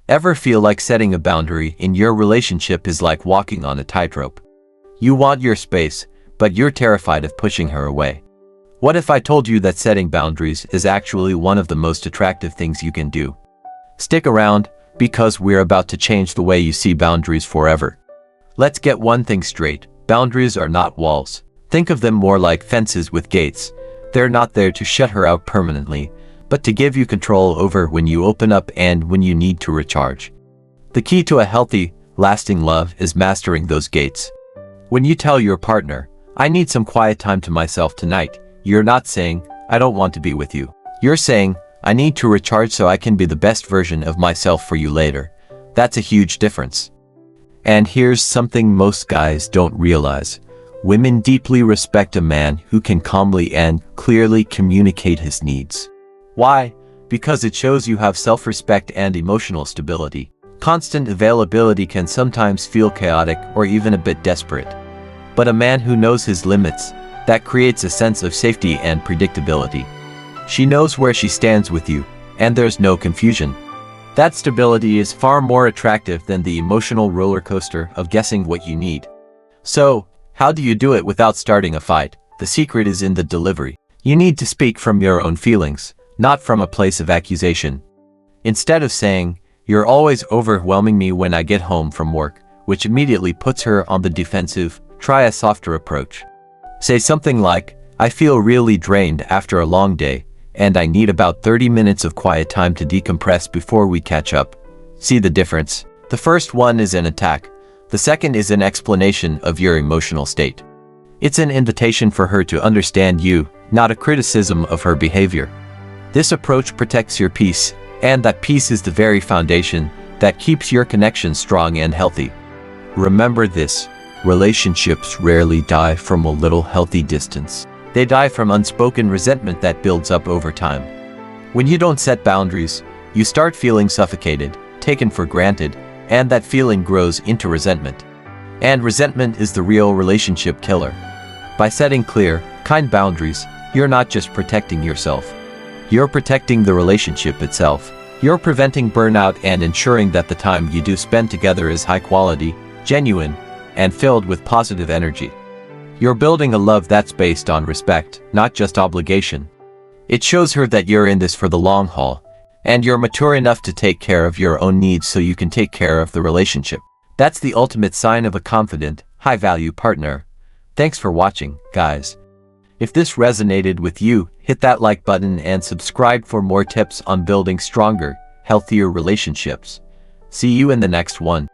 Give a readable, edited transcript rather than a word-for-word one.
Ever feel like setting a boundary in your relationship is like walking on a tightrope? You want your space, but you're terrified of pushing her away. What if I told you that setting boundaries is actually one of the most attractive things you can do? Stick around, because we're about to change the way you see boundaries forever. Let's get one thing straight. Boundaries are not walls. Think of them more like fences with gates. They're not there to shut her out permanently, but to give you control over when you open up and when you need to recharge. The key to a healthy, lasting love is mastering those gates. When you tell your partner, "I need some quiet time to myself tonight," you're not saying, "I don't want to be with you." You're saying, "I need to recharge so I can be the best version of myself for you later." That's a huge difference. And here's something most guys don't realize. Women deeply respect a man who can calmly and clearly communicate his needs. Why? Because it shows you have self-respect and emotional stability. Constant availability can sometimes feel chaotic or even a bit desperate. But a man who knows his limits, that creates a sense of safety and predictability. She knows where she stands with you, and there's no confusion. That stability is far more attractive than the emotional roller coaster of guessing what you need. So, how do you do it without starting a fight? The secret is in the delivery. You need to speak from your own feelings, not from a place of accusation. Instead of saying, "You're always overwhelming me when I get home from work," which immediately puts her on the defensive, try a softer approach. Say something like, "I feel really drained after a long day, and I need about 30 minutes of quiet time to decompress before we catch up." See the difference? The first one is an attack. The second is an explanation of your emotional state. It's an invitation for her to understand you, not a criticism of her behavior. This approach protects your peace, and that peace is the very foundation that keeps your connection strong and healthy. Remember this: relationships rarely die from a little healthy distance. They die from unspoken resentment that builds up over time. When you don't set boundaries, you start feeling suffocated, taken for granted, and that feeling grows into resentment. And resentment is the real relationship killer. By setting clear, kind boundaries, you're not just protecting yourself. You're protecting the relationship itself. You're preventing burnout and ensuring that the time you do spend together is high quality, genuine, and filled with positive energy. You're building a love that's based on respect, not just obligation. It shows her that you're in this for the long haul, and you're mature enough to take care of your own needs so you can take care of the relationship. That's the ultimate sign of a confident, high-value partner. Thanks for watching, guys. If this resonated with you, hit that like button and subscribe for more tips on building stronger, healthier relationships. See you in the next one.